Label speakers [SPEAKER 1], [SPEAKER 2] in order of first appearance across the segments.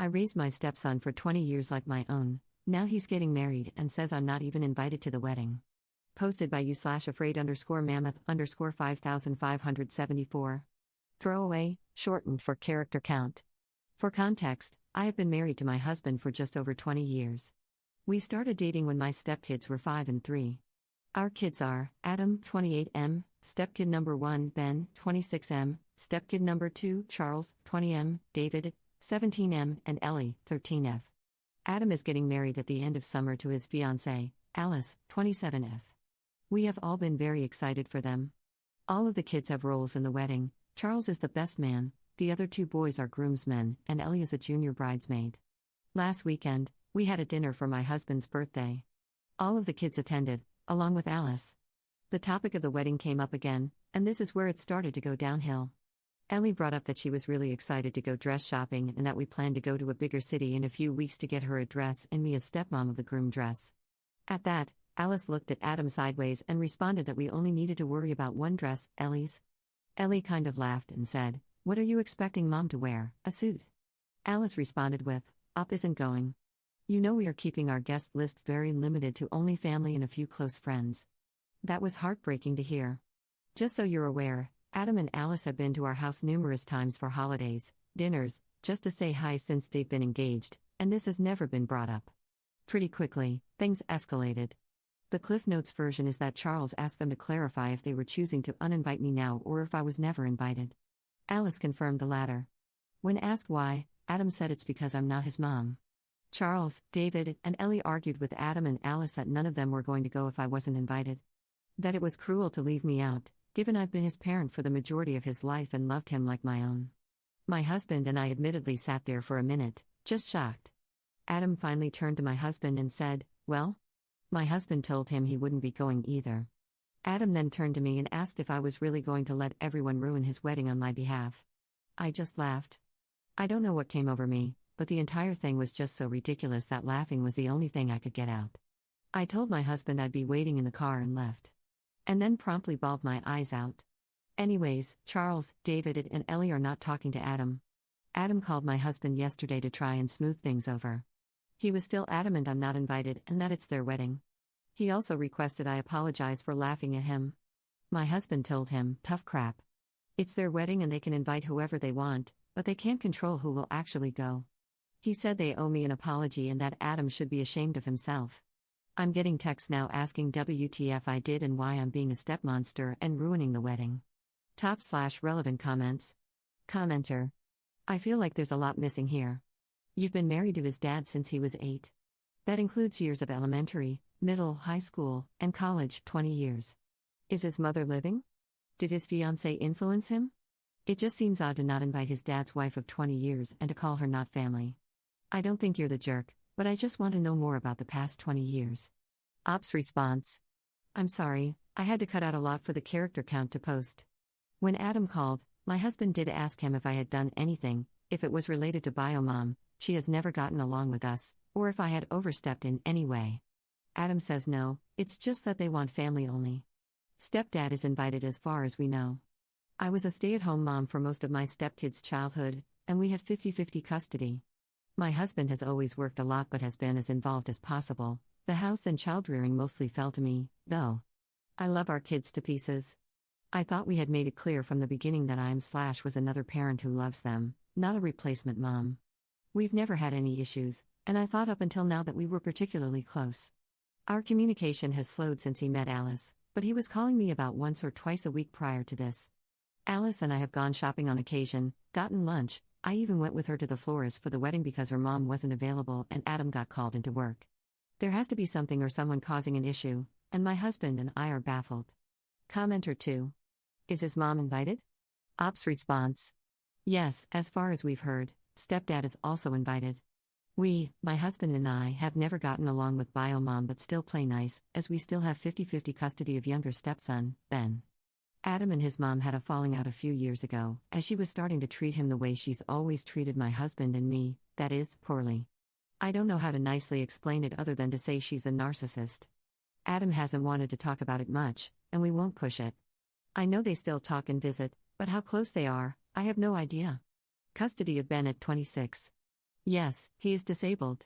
[SPEAKER 1] I raised my stepson for 20 years like my own. Now he's getting married and says I'm not even invited to the wedding. Posted by you/afraid_mammoth_5574. Throwaway, shortened for character count. For context, I have been married to my husband for just over 20 years. We started dating when my stepkids were 5 and 3. Our kids are Adam, 28M, stepkid number 1, Ben, 26M, stepkid number 2, Charles, 20M, David, 17M, and Ellie, 13F. Adam is getting married at the end of summer to his fiancée, Alice, 27F. We have all been very excited for them. All of the kids have roles in the wedding. Charles is the best man, the other 2 boys are groomsmen, and Ellie is a junior bridesmaid. Last weekend, we had a dinner for my husband's birthday. All of the kids attended, along with Alice. The topic of the wedding came up again, and this is where it started to go downhill. Ellie brought up that she was really excited to go dress shopping and that we planned to go to a bigger city in a few weeks to get her a dress and me a stepmom of the groom dress. At that, Alice looked at Adam sideways and responded that we only needed to worry about one dress, Ellie's. Ellie kind of laughed and said, "What are you expecting Mom to wear, a suit?" Alice responded with, "Up isn't going. You know we are keeping our guest list very limited to only family and a few close friends." That was heartbreaking to hear. Just so you're aware, Adam and Alice have been to our house numerous times for holidays, dinners, just to say hi since they've been engaged, and this has never been brought up. Pretty quickly, things escalated. The Cliff Notes version is that Charles asked them to clarify if they were choosing to uninvite me now or if I was never invited. Alice confirmed the latter. When asked why, Adam said it's because I'm not his mom. Charles, David, and Ellie argued with Adam and Alice that none of them were going to go if I wasn't invited. That it was cruel to leave me out, given I've been his parent for the majority of his life and loved him like my own. My husband and I admittedly sat there for a minute, just shocked. Adam finally turned to my husband and said, "Well?" My husband told him he wouldn't be going either. Adam then turned to me and asked if I was really going to let everyone ruin his wedding on my behalf. I just laughed. I don't know what came over me, but the entire thing was just so ridiculous that laughing was the only thing I could get out. I told my husband I'd be waiting in the car and left. And then promptly bawled my eyes out. Anyways, Charles, David, and Ellie are not talking to Adam. Adam called my husband yesterday to try and smooth things over. He was still adamant I'm not invited and that it's their wedding. He also requested I apologize for laughing at him. My husband told him, "Tough crap. It's their wedding and they can invite whoever they want, but they can't control who will actually go." He said they owe me an apology and that Adam should be ashamed of himself. I'm getting texts now asking WTF I did and why I'm being a stepmonster and ruining the wedding. Top/relevant comments. Commenter. I feel like there's a lot missing here. You've been married to his dad since he was 8. That includes years of elementary, middle, high school, and college, 20 years. Is his mother living? Did his fiancée influence him? It just seems odd to not invite his dad's wife of 20 years and to call her not family. I don't think you're the jerk, but I just want to know more about the past 20 years. Ops response. I'm sorry, I had to cut out a lot for the character count to post. When Adam called, my husband did ask him if I had done anything, if it was related to Biomom, she has never gotten along with us, or if I had overstepped in any way. Adam says no, it's just that they want family only. Stepdad is invited as far as we know. I was a stay-at-home mom for most of my stepkids' childhood, and we had 50-50 custody. My husband has always worked a lot but has been as involved as possible. The house and child-rearing mostly fell to me, though. I love our kids to pieces. I thought we had made it clear from the beginning that was another parent who loves them, not a replacement mom. We've never had any issues, and I thought up until now that we were particularly close. Our communication has slowed since he met Alice, but he was calling me about once or twice a week prior to this. Alice and I have gone shopping on occasion, gotten lunch. I even went with her to the florist for the wedding because her mom wasn't available and Adam got called into work. There has to be something or someone causing an issue, and my husband and I are baffled. Commenter 2. Is his mom invited? Ops response. Yes, as far as we've heard, stepdad is also invited. We, my husband and I, have never gotten along with Biomom but still play nice, as we still have 50-50 custody of younger stepson, Ben. Adam and his mom had a falling out a few years ago, as she was starting to treat him the way she's always treated my husband and me, that is, poorly. I don't know how to nicely explain it other than to say she's a narcissist. Adam hasn't wanted to talk about it much, and we won't push it. I know they still talk and visit, but how close they are, I have no idea. Custody of Ben at 26. Yes, he is disabled.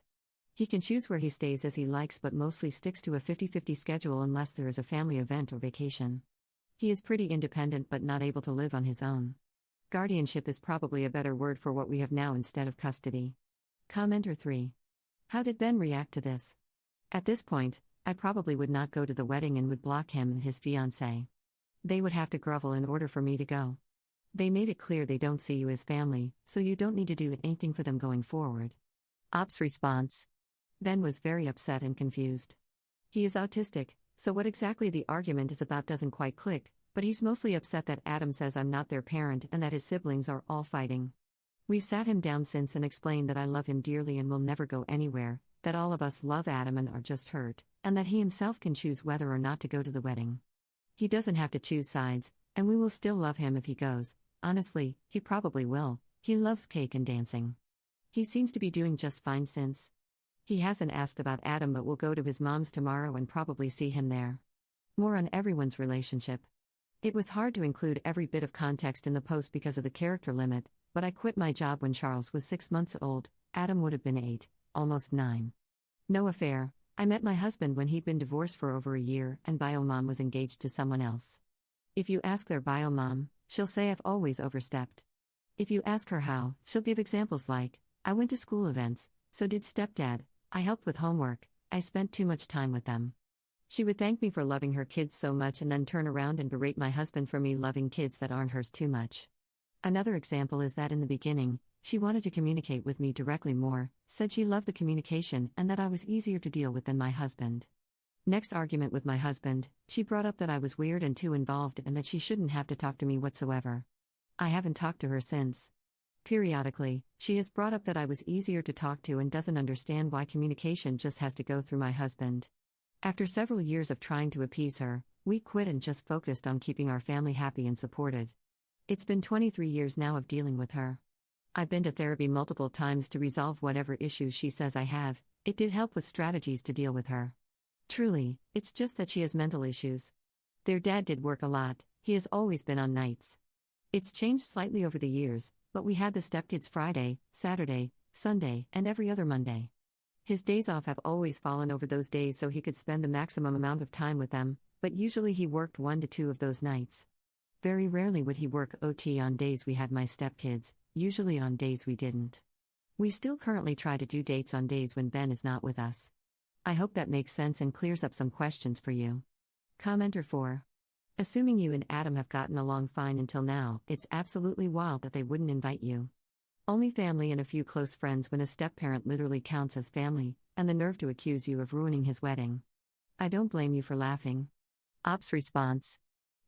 [SPEAKER 1] He can choose where he stays as he likes but mostly sticks to a 50-50 schedule unless there is a family event or vacation. He is pretty independent but not able to live on his own. Guardianship is probably a better word for what we have now instead of custody. Commenter 3. How did Ben react to this? At this point, I probably would not go to the wedding and would block him and his fiancée. They would have to grovel in order for me to go. They made it clear they don't see you as family, so you don't need to do anything for them going forward. Ops response. Ben was very upset and confused. He is autistic, so what exactly the argument is about doesn't quite click, but he's mostly upset that Adam says I'm not their parent and that his siblings are all fighting. We've sat him down since and explained that I love him dearly and will never go anywhere, that all of us love Adam and are just hurt, and that he himself can choose whether or not to go to the wedding. He doesn't have to choose sides, and we will still love him if he goes. Honestly, he probably will. He loves cake and dancing. He seems to be doing just fine since. He hasn't asked about Adam but will go to his mom's tomorrow and probably see him there. More on everyone's relationship. It was hard to include every bit of context in the post because of the character limit, but I quit my job when Charles was 6 months old, Adam would have been 8, almost 9. No affair. I met my husband when he'd been divorced for over a year and bio mom was engaged to someone else. If you ask their bio mom, she'll say I've always overstepped. If you ask her how, she'll give examples like, I went to school events, so did stepdad, I helped with homework, I spent too much time with them. She would thank me for loving her kids so much and then turn around and berate my husband for me loving kids that aren't hers too much. Another example is that in the beginning, she wanted to communicate with me directly more, said she loved the communication and that I was easier to deal with than my husband. Next argument with my husband, she brought up that I was weird and too involved and that she shouldn't have to talk to me whatsoever. I haven't talked to her since. Periodically, she has brought up that I was easier to talk to and doesn't understand why communication just has to go through my husband. After several years of trying to appease her, we quit and just focused on keeping our family happy and supported. It's been 23 years now of dealing with her. I've been to therapy multiple times to resolve whatever issues she says I have. It did help with strategies to deal with her. Truly, it's just that she has mental issues. Their dad did work a lot, he has always been on nights. It's changed slightly over the years, but we had the stepkids Friday, Saturday, Sunday, and every other Monday. His days off have always fallen over those days so he could spend the maximum amount of time with them, but usually he worked 1 to 2 of those nights. Very rarely would he work OT on days we had my stepkids, usually on days we didn't. We still currently try to do dates on days when Ben is not with us. I hope that makes sense and clears up some questions for you. Commenter 4. Assuming you and Adam have gotten along fine until now, it's absolutely wild that they wouldn't invite you. Only family and a few close friends when a step-parent literally counts as family, and the nerve to accuse you of ruining his wedding. I don't blame you for laughing. Ops response.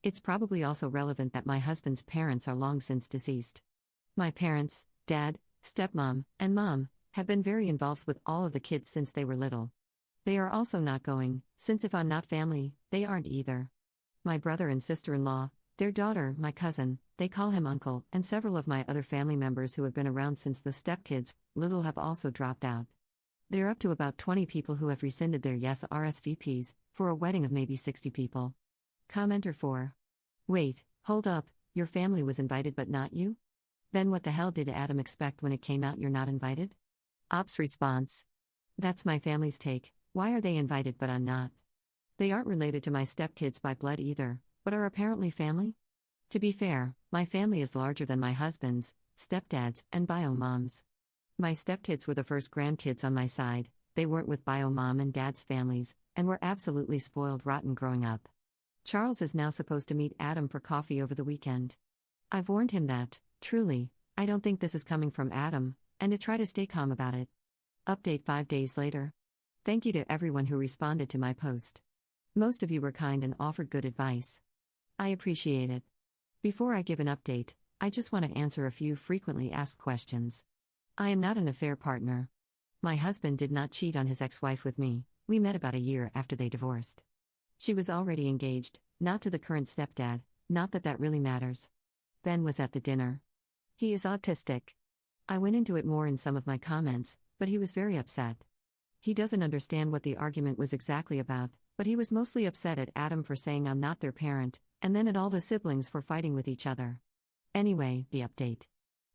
[SPEAKER 1] It's probably also relevant that my husband's parents are long since deceased. My parents, dad, stepmom, and mom, have been very involved with all of the kids since they were little. They are also not going, since if I'm not family, they aren't either. My brother and sister-in-law, their daughter, my cousin, they call him uncle, and several of my other family members who have been around since the stepkids, little have also dropped out. They're up to about 20 people who have rescinded their yes RSVPs, for a wedding of maybe 60 people. Commenter 4. Wait, hold up, your family was invited but not you? Then what the hell did Adam expect when it came out you're not invited? Ops response. That's my family's take, why are they invited but I'm not? They aren't related to my stepkids by blood either, but are apparently family? To be fair, my family is larger than my husband's, stepdad's, and bio mom's. My stepkids were the first grandkids on my side, they weren't with bio mom and dad's families, and were absolutely spoiled rotten growing up. Charles is now supposed to meet Adam for coffee over the weekend. I've warned him that, truly, I don't think this is coming from Adam, and to try to stay calm about it. Update 5 days later. Thank you to everyone who responded to my post. Most of you were kind and offered good advice. I appreciate it. Before I give an update, I just want to answer a few frequently asked questions. I am not an affair partner. My husband did not cheat on his ex-wife with me, we met about a year after they divorced. She was already engaged, not to the current stepdad, not that that really matters. Ben was at the dinner. He is autistic. I went into it more in some of my comments, but he was very upset. He doesn't understand what the argument was exactly about, but he was mostly upset at Adam for saying I'm not their parent, and then at all the siblings for fighting with each other. Anyway, the update.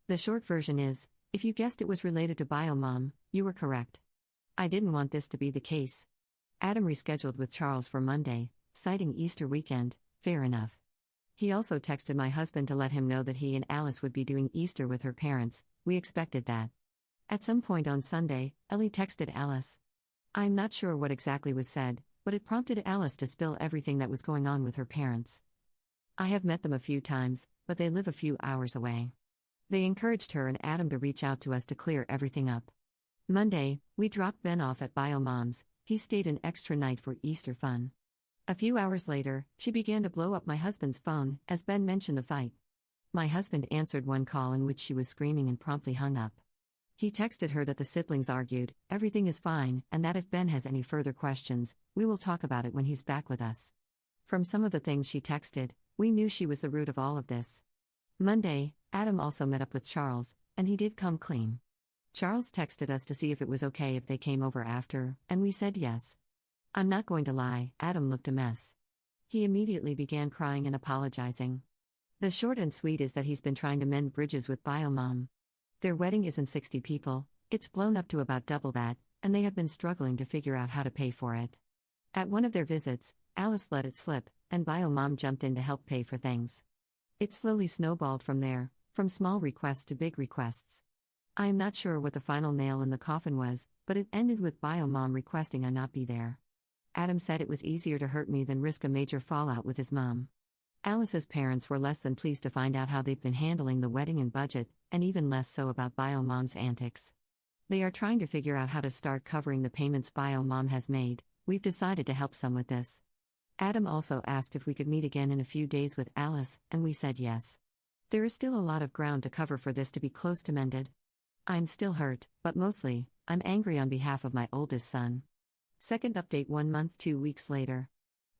[SPEAKER 1] The short version is, If you guessed it was related to Biomom, you were correct. I didn't want this to be the case. Adam rescheduled with Charles for Monday, citing Easter weekend. Fair enough. He also texted my husband to let him know that he and Alice would be doing Easter with her parents. We expected that. At some point on Sunday, Ellie texted Alice. I'm not sure what exactly was said, but it prompted Alice to spill everything that was going on with her parents. I have met them a few times, but they live a few hours away. They encouraged her and Adam to reach out to us to clear everything up. Monday, we dropped Ben off at Biomom's. He stayed an extra night for Easter fun. A few hours later, she began to blow up my husband's phone, as Ben mentioned the fight. My husband answered one call in which she was screaming and promptly hung up. He texted her that the siblings argued, everything is fine, and that if Ben has any further questions, we will talk about it when he's back with us. From some of the things she texted, we knew she was the root of all of this. Monday, Adam also met up with Charles, and he did come clean. Charles texted us to see if it was okay if they came over after, and we said yes. I'm not going to lie, Adam looked a mess. He immediately began crying and apologizing. The short and sweet is that he's been trying to mend bridges with Biomom. Their wedding isn't 60 people, it's blown up to about double that, and they have been struggling to figure out how to pay for it. At one of their visits, Alice let it slip, and Biomom jumped in to help pay for things. It slowly snowballed from there, from small requests to big requests. I am not sure what the final nail in the coffin was, but it ended with Biomom requesting I not be there. Adam said it was easier to hurt me than risk a major fallout with his mom. Alice's parents were less than pleased to find out how they've been handling the wedding and budget, and even less so about Biomom's antics. They are trying to figure out how to start covering the payments Biomom has made. We've decided to help some with this. Adam also asked if we could meet again in a few days with Alice, and we said yes. There is still a lot of ground to cover for this to be close to mended. I'm still hurt, but mostly, I'm angry on behalf of my oldest son. Second update 1 month 2 weeks later.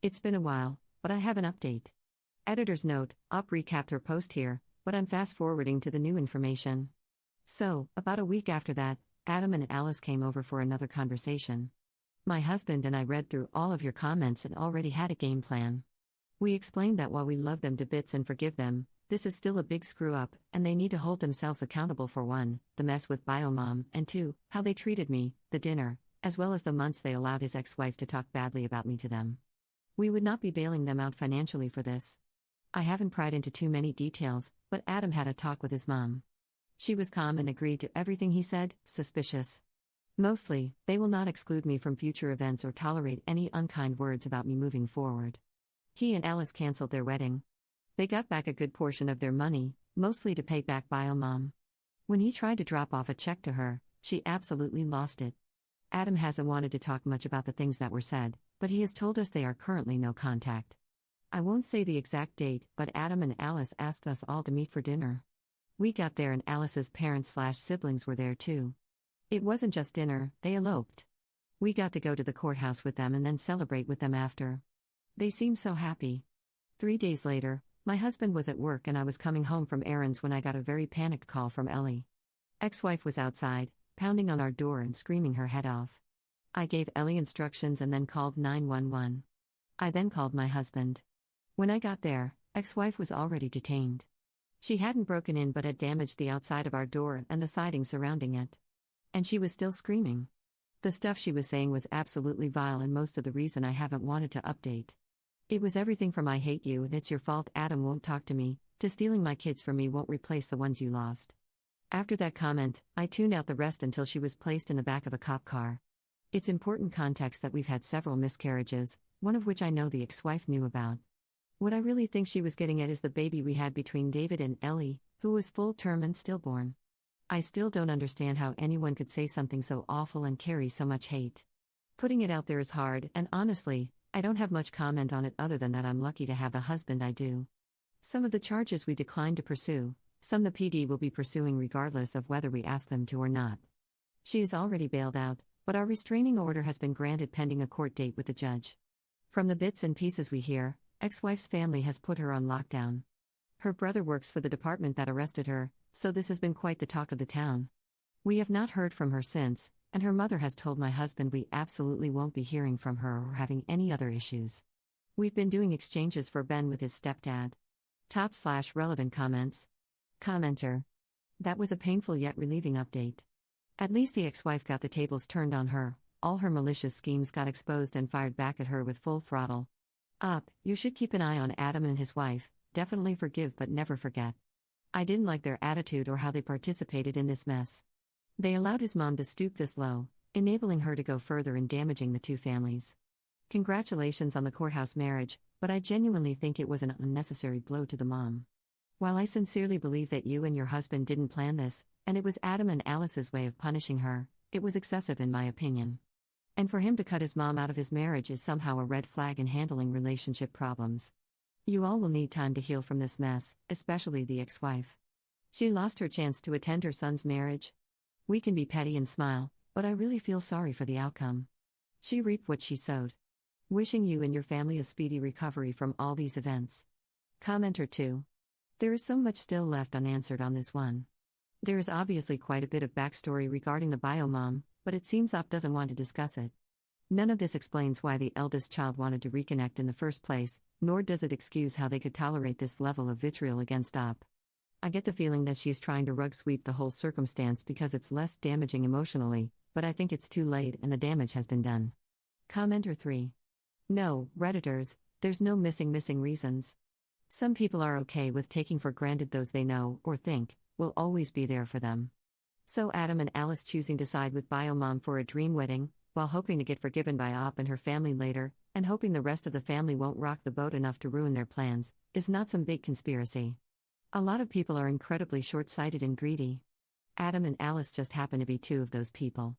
[SPEAKER 1] It's been a while, but I have an update. Editor's note, Op recapped her post here, but I'm fast forwarding to the new information. So, about a week after that, Adam and Alice came over for another conversation. My husband and I read through all of your comments and already had a game plan. We explained that while we love them to bits and forgive them, this is still a big screw up, and they need to hold themselves accountable for 1, the mess with Biomom, and 2, how they treated me, the dinner, as well as the months they allowed his ex-wife to talk badly about me to them. We would not be bailing them out financially for this. I haven't pried into too many details, but Adam had a talk with his mom. She was calm and agreed to everything he said, suspicious. Mostly, they will not exclude me from future events or tolerate any unkind words about me moving forward. He and Alice canceled their wedding. They got back a good portion of their money, mostly to pay back Biomom. When he tried to drop off a check to her, she absolutely lost it. Adam hasn't wanted to talk much about the things that were said, but he has told us they are currently no contact. I won't say the exact date, but Adam and Alice asked us all to meet for dinner. We got there and Alice's parents/siblings were there too. It wasn't just dinner, they eloped. We got to go to the courthouse with them and then celebrate with them after. They seemed so happy. 3 days later, my husband was at work and I was coming home from errands when I got a very panicked call from Ellie. Ex-wife was outside, pounding on our door and screaming her head off. I gave Ellie instructions and then called 911. I then called my husband. When I got there, ex-wife was already detained. She hadn't broken in but had damaged the outside of our door and the siding surrounding it. And she was still screaming. The stuff she was saying was absolutely vile and most of the reason I haven't wanted to update. It was everything from I hate you and it's your fault Adam won't talk to me, to stealing my kids from me won't replace the ones you lost. After that comment, I tuned out the rest until she was placed in the back of a cop car. It's important context that we've had several miscarriages, one of which I know the ex-wife knew about. What I really think she was getting at is the baby we had between David and Ellie, who was full term and stillborn. I still don't understand how anyone could say something so awful and carry so much hate. Putting it out there is hard, and honestly, I don't have much comment on it other than that I'm lucky to have the husband I do. Some of the charges we declined to pursue, some the PD will be pursuing regardless of whether we ask them to or not. She is already bailed out, but our restraining order has been granted pending a court date with the judge. From the bits and pieces we hear, ex-wife's family has put her on lockdown. Her brother works for the department that arrested her, so this has been quite the talk of the town. We have not heard from her since, and her mother has told my husband we absolutely won't be hearing from her or having any other issues. We've been doing exchanges for Ben with his stepdad. Top/relevant comments. Commenter. That was a painful yet relieving update. At least the ex-wife got the tables turned on her, all her malicious schemes got exposed and fired back at her with full throttle. You should keep an eye on Adam and his wife, definitely forgive but never forget. I didn't like their attitude or how they participated in this mess. They allowed his mom to stoop this low, enabling her to go further in damaging the two families. Congratulations on the courthouse marriage, but I genuinely think it was an unnecessary blow to the mom. While I sincerely believe that you and your husband didn't plan this, and it was Adam and Alice's way of punishing her, it was excessive in my opinion. And for him to cut his mom out of his marriage is somehow a red flag in handling relationship problems. You all will need time to heal from this mess, especially the ex-wife. She lost her chance to attend her son's marriage. We can be petty and smile, but I really feel sorry for the outcome. She reaped what she sowed. Wishing you and your family a speedy recovery from all these events. Commenter 2. There is so much still left unanswered on this one. There is obviously quite a bit of backstory regarding the bio-mom, but it seems Op doesn't want to discuss it. None of this explains why the eldest child wanted to reconnect in the first place, nor does it excuse how they could tolerate this level of vitriol against Op. I get the feeling that she's trying to rug sweep the whole circumstance because it's less damaging emotionally, but I think it's too late and the damage has been done. Commenter 3. No, Redditors, there's no missing reasons. Some people are okay with taking for granted those they know, or think, will always be there for them. So Adam and Alice choosing to side with bio-mom for a dream wedding, while hoping to get forgiven by Op and her family later, and hoping the rest of the family won't rock the boat enough to ruin their plans, is not some big conspiracy. A lot of people are incredibly short-sighted and greedy. Adam and Alice just happen to be two of those people.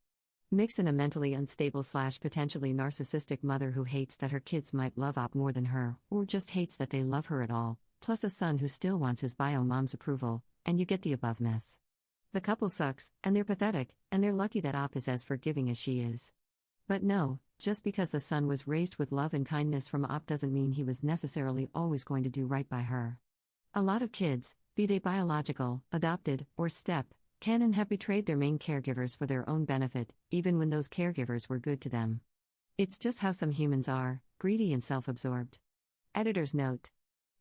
[SPEAKER 1] Mix in a mentally unstable / potentially narcissistic mother who hates that her kids might love Op more than her, or just hates that they love her at all, plus a son who still wants his bio-mom's approval, and you get the above mess. The couple sucks, and they're pathetic, and they're lucky that Op is as forgiving as she is. But no, just because the son was raised with love and kindness from Op doesn't mean he was necessarily always going to do right by her. A lot of kids, be they biological, adopted, or step, can and have betrayed their main caregivers for their own benefit, even when those caregivers were good to them. It's just how some humans are, greedy and self-absorbed. Editor's note.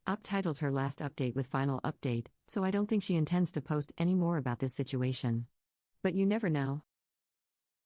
[SPEAKER 1] Op titled her last update with final update, so I don't think she intends to post any more about this situation. But you never know.